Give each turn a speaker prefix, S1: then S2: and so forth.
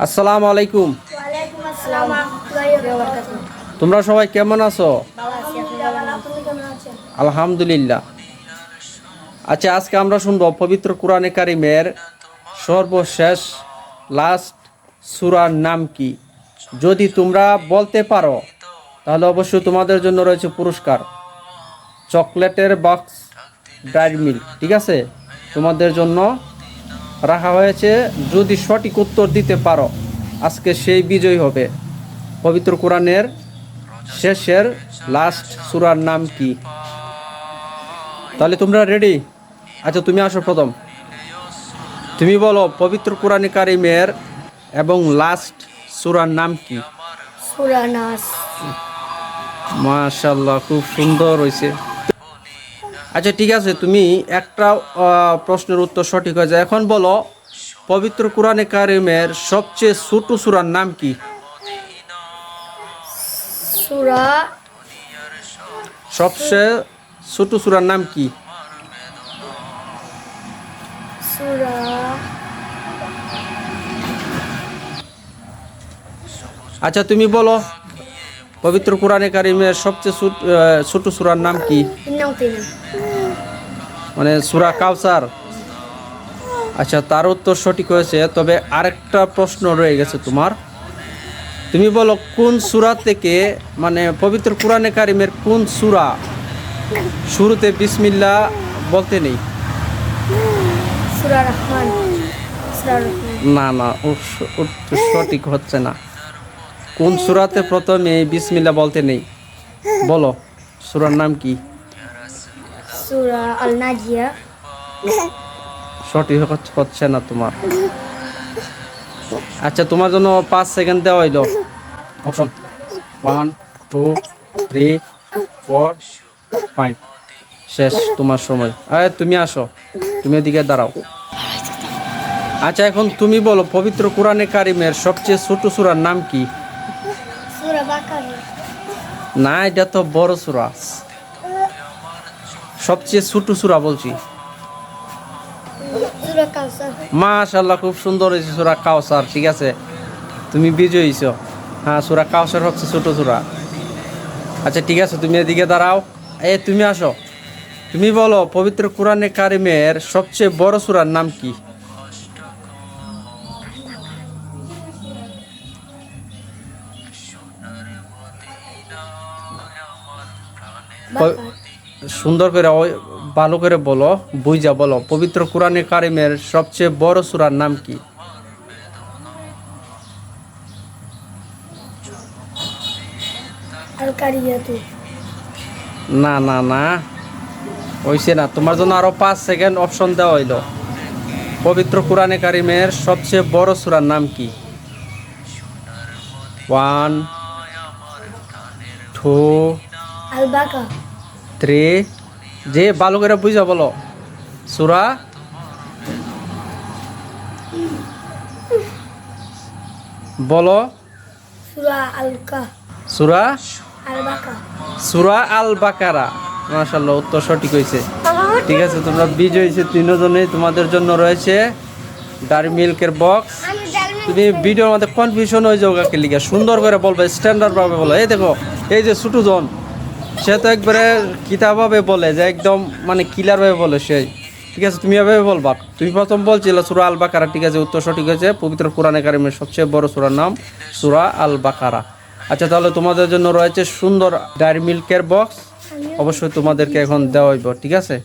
S1: আসসালামু আলাইকুম।
S2: ওয়ালাইকুম আসসালাম ওয়া রাহমাতুল্লাহি ওয়া বারাকাতুহু।
S1: তোমরা সবাই কেমন আছো?
S2: ভালো আছি, আপনি কেমন আছেন? আপনি কেমন আছেন?
S1: আলহামদুলিল্লাহ। আচ্ছা, আজকে আমরা শুনবো পবিত্র কোরআনে কারিমের সর্বশেষ লাস্ট সূরার নাম কি। যদি তোমরা বলতে পারো তাহলে অবশ্যই তোমাদের জন্য রয়েছে পুরস্কার, চকলেটের বক্স, ডায়েরি মিল্ক। ঠিক আছে, তোমাদের জন্য রাখা হয়েছে। যদি সঠিক উত্তর দিতে পারো আজকে সেই বিজয়ী হবে। পবিত্র কোরআনের শেষের লাস্ট সূরার নাম কি? তাহলে তোমরা রেডি? আচ্ছা, তুমি আসো প্রথম। তুমি বলো পবিত্র কোরআনে কারিমের এবং লাস্ট সূরার নাম কি?
S2: সূরা নাস।
S1: মাশাআল্লাহ, খুব সুন্দর হয়েছে। আচ্ছা ঠিক আছে, তুমি একটা প্রশ্নের উত্তর সঠিক হয়ে যায়। এখন বলো পবিত্র কোরআনে কারিমের সবচেয়ে ছোট সূরার নাম কি?
S2: সূরা
S1: সবচেয়ে ছোট সূরার নাম কি?
S2: সূরা
S1: আচ্ছা তুমি বলো পবিত্র কোরআনে কারিমের সবচেয়ে ছোট সূরার নাম কি?
S2: ইন্নাউতিনা।
S1: মানে সূরা কাউসার। আচ্ছা, তার উত্তর সঠিক হয়েছে, তবে আরেকটা প্রশ্ন রয়ে গেছে তোমার। তুমি বলো কোন সূরা থেকে, মানে পবিত্র কোরআনে কারিমের কোন সূরা শুরুতে বিসমিল্লাহ বলতে নেই?
S2: সূরা রহমান। সূরা রহমান।
S1: না না, উত্তর সঠিক হচ্ছে না। কোন সূরাতে প্রথমে বিসমিল্লাহ বলতে নেই? বলো সূরার নাম কি?
S2: সূরা আল নাজিয়া।
S1: সঠিক হচ্ছে না তোমার। আচ্ছা, তোমার জন্য 5 সেকেন্ড দেওয়া হইলো। অপশন 1 2 3 4 5। শেষ তোমার সময়। তুমি আসো, তুমি এদিকে দাঁড়াও। আচ্ছা, এখন তুমি বলো পবিত্র কোরআনে কারিমের সবচেয়ে ছোট সূরার নাম কি?
S2: সূরা বাকারা।
S1: না, এটা তো বড় সূরা। সবচেয়ে ছোট সূরা বলছি।
S2: সূরা কাউসার।
S1: মাশাআল্লাহ, খুব সুন্দর হয়েছে সূরা কাউসার। ঠিক আছে, তুমি বিজয়ী হইছো। হ্যাঁ, সূরা কাউসার হচ্ছে ছোট সূরা। আচ্ছা ঠিক আছে, তুমি এদিকে দাঁড়াও। তুমি আসো, তুমি বলো পবিত্র কোরআনে কারিমের সবচেয়ে বড় সূরার নাম কি? সুন্দর করে ভালো করে বলো, বুঝা বলো পবিত্র কোরআনে কারিমের সবচেয়ে বড় সূরার নাম কি?
S2: আল কারিয়াতু।
S1: না না না, হইছে না। তোমার জন্য আরো 5 সেকেন্ড অপশন দেওয়া হইলো। পবিত্র কোরআনে কারিমের সবচেয়ে বড় সূরার নাম কি? 1 2
S2: আল বাকা।
S1: 3। যে ভালো করে বুঝা বলো। সূরা বলো।
S2: সূরা আল-কা।
S1: সূরা
S2: আল-বাকা।
S1: সূরা আল বাকারা। মাশাআল্লাহ, উত্তর সঠিক হয়েছে। ঠিক আছে, তোমরা বিজয়ী হয়েছে তিনজনেই। তোমাদের জন্য রয়েছে ডায়েরি মিল্কের বক্স। তুমি ভিডিওর মধ্যে কনফিউশন হয়ে যাও কাকে লিখে, সুন্দর করে বলবে, স্ট্যান্ডার্ড ভাবে বলো। এই দেখো, এই যে ছোটো জন, সে তো একবারে কিতাবভাবে বলে, যে একদম মানে ক্লিয়ারভাবে বলে সেই। ঠিক আছে, তুমি এভাবে বলবা। তুমি প্রথম বলছিলে সূরা আল বাকারা। ঠিক আছে, উত্তর সঠিক হয়েছে। পবিত্র কোরআনে কারিমের সবচেয়ে বড় সূরার নাম সূরা আল বাকারা। আচ্ছা, তাহলে তোমাদের জন্য রয়েছে সুন্দর ডায়েরি মিল্কের বক্স। অবশ্যই তোমাদেরকে এখন দেওয়া হইব। ঠিক আছে।